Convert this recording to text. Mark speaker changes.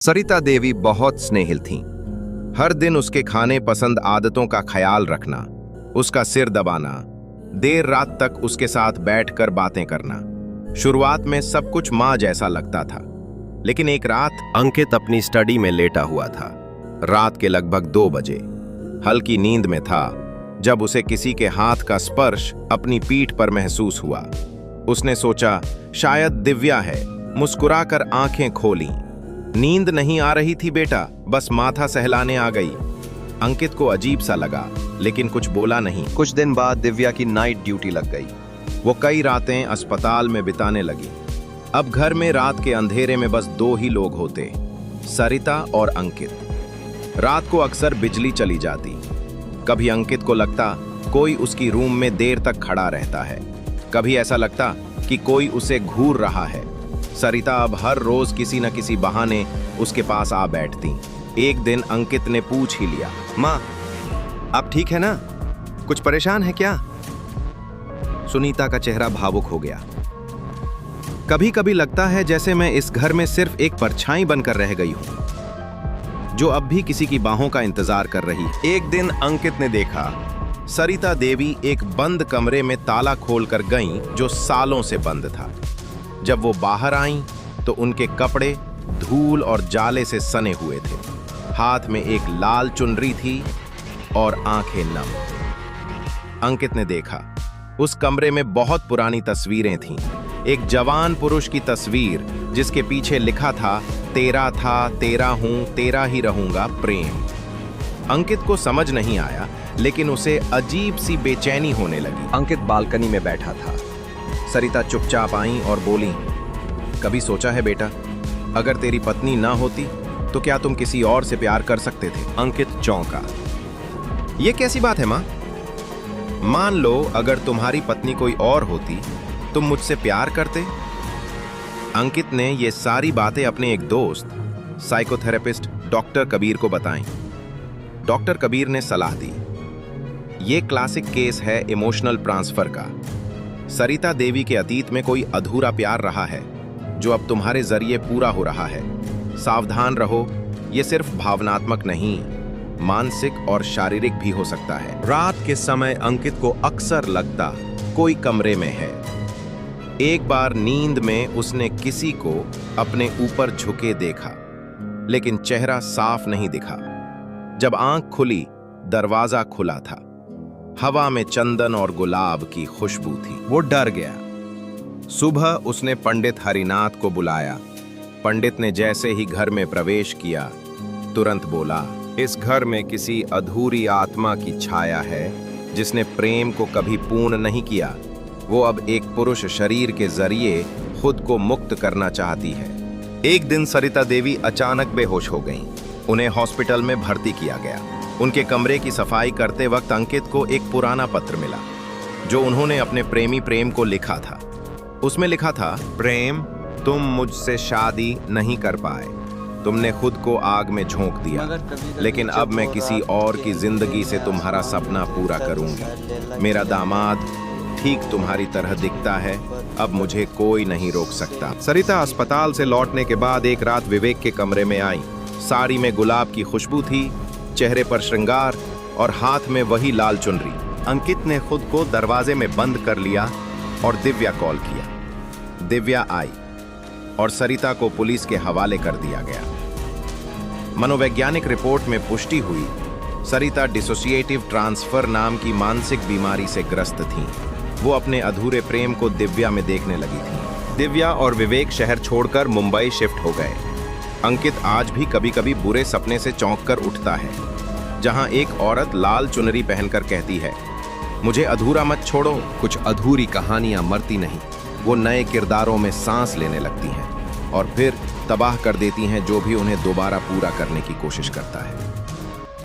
Speaker 1: सरिता देवी बहुत स्नेहिल थीं। हर दिन उसके खाने पसंद आदतों का ख्याल रखना, उसका सिर दबाना, देर रात तक उसके साथ बैठकर बातें करना। शुरुआत में सब कुछ माँ जैसा लगता था, लेकिन एक रात अंकित अपनी स्टडी में लेटा हुआ था। रात के लगभग 2 बजे हल्की नींद में था जब उसे किसी के हाथ का स्पर्श अपनी पीठ पर महसूस हुआ। उसने सोचा शायद दिव्या है। मुस्कुराकर आंखें खोली। नींद नहीं आ रही थी बेटा, बस माथा सहलाने आ गई। अंकित को अजीब सा लगा, लेकिन कुछ बोला नहीं। कुछ दिन बाद दिव्या की नाइट ड्यूटी लग गई। वो कई रातें अस्पताल में बिताने लगी। अब घर में रात के अंधेरे में बस 2 ही लोग होते, सरिता और अंकित। रात को अक्सर बिजली चली जाती। कभी अंकित को लगता कोई उसकी रूम में देर तक खड़ा रहता है, कभी ऐसा लगता कि कोई उसे घूर रहा है। सरिता अब हर रोज किसी न किसी बहाने उसके पास आ बैठती। एक दिन अंकित ने पूछ ही लिया, माँ आप ठीक है ना? कुछ परेशान है क्या? सुनीता का चेहरा भावुक हो गया। कभी कभी लगता है जैसे मैं इस घर में सिर्फ एक परछाई बनकर रह गई हूं, जो अब भी किसी की बाहों का इंतजार कर रही है। एक दिन अंकित ने देखा सरिता देवी एक बंद कमरे में ताला खोलकर गईं, जो सालों से बंद था। जब वो बाहर आईं तो उनके कपड़े धूल और जाले से सने हुए थे। हाथ में एक लाल चुनरी थी और आंखें नम। अंकित ने देखा उस कमरे में बहुत पुरानी तस्वीरें थीं। एक जवान पुरुष की तस्वीर जिसके पीछे लिखा था, तेरा था, तेरा हूं, तेरा ही रहूंगा प्रेम। अंकित को समझ नहीं आया, लेकिन उसे अजीब सी बेचैनी होने लगी। अंकित बालकनी में बैठा था। सरिता चुपचाप आई और बोली, कभी सोचा है बेटा, अगर तेरी पत्नी ना होती तो क्या तुम किसी और से प्यार कर सकते थे? अंकित चौंका। ये कैसी बात है माँ? मान लो अगर तुम्हारी पत्नी कोई और होती, तुम मुझसे प्यार करते? अंकित ने ये सारी बातें अपने एक दोस्त साइकोथेरेपिस्ट डॉक्टर कबीर को बताईं। डॉक्टर कबीर ने सलाह दी, ये क्लासिक केस है इमोशनल ट्रांसफर का। सरिता देवी के अतीत में कोई अधूरा प्यार रहा है, जो अब तुम्हारे जरिए पूरा हो रहा है। सावधान रहो, ये सिर्फ भावनात्मक नहीं, मानसिक और शारीरिक भी हो सकता है। रात के समय अंकित को अक्सर लगता कोई कमरे में है। एक बार नींद में उसने किसी को अपने ऊपर झुके देखा, लेकिन चेहरा साफ नहीं दिखा। जब आंख खुली, दरवाजा खुला था। हवा में चंदन और गुलाब की खुशबू थी। वो डर गया। सुबह उसने पंडित हरिनाथ को बुलाया। पंडित ने जैसे ही घर में प्रवेश किया, तुरंत बोला, इस घर में किसी अधूरी आत्मा की छाया है, जिसने प्रेम को कभी पूर्ण नहीं किया। वो अब एक पुरुष शरीर के जरिए खुद को मुक्त करना चाहती है। एक दिन सरिता देवी अचानक बेहोश हो गईं। उन्हें हॉस्पिटल में भर्ती किया गया। उनके कमरे की सफाई करते वक्त अंकित को एक पुराना पत्र मिला, जो उन्होंने अपने प्रेमी प्रेम को लिखा था। उसमें लिखा था, प्रेम, तुम मुझसे शादी नहीं कर पाए। तुमने खुद को आग में झोंक दिया, लेकिन अब मैं किसी और की जिंदगी से तुम्हारा सपना पूरा करूंगी। मेरा दामाद ठीक तुम्हारी तरह दिखता है, अब मुझे कोई नहीं रोक सकता। सरिता अस्पताल से लौटने के बाद एक रात विवेक के कमरे में आई। साड़ी में गुलाब की खुशबू थी, चेहरे पर श्रृंगार और हाथ में वही लाल चुनरी। अंकित ने खुद को दरवाजे में बंद कर लिया और दिव्या कॉल किया। दिव्या आई और सरिता को पुलिस के हवाले कर दिया गया। मनोवैज्ञानिक रिपोर्ट में पुष्टि हुई, सरिता डिसोसिएटिव ट्रांसफर नाम की मानसिक बीमारी से ग्रस्त थीं। वो अपने अधूरे प्रेम को दिव्या में देखने लगी थीं। दिव्या और विवेक शहर छोड़कर मुंबई शिफ्ट हो गए। अंकित आज भी कभी कभी बुरे सपने से चौंक कर उठता है, जहां एक औरत लाल चुनरी पहनकर कहती है, मुझे अधूरा मत छोड़ो। कुछ अधूरी कहानियां मरती नहीं, वो नए किरदारों में सांस लेने लगती हैं और फिर तबाह कर देती हैं जो भी उन्हें दोबारा पूरा करने की कोशिश करता है।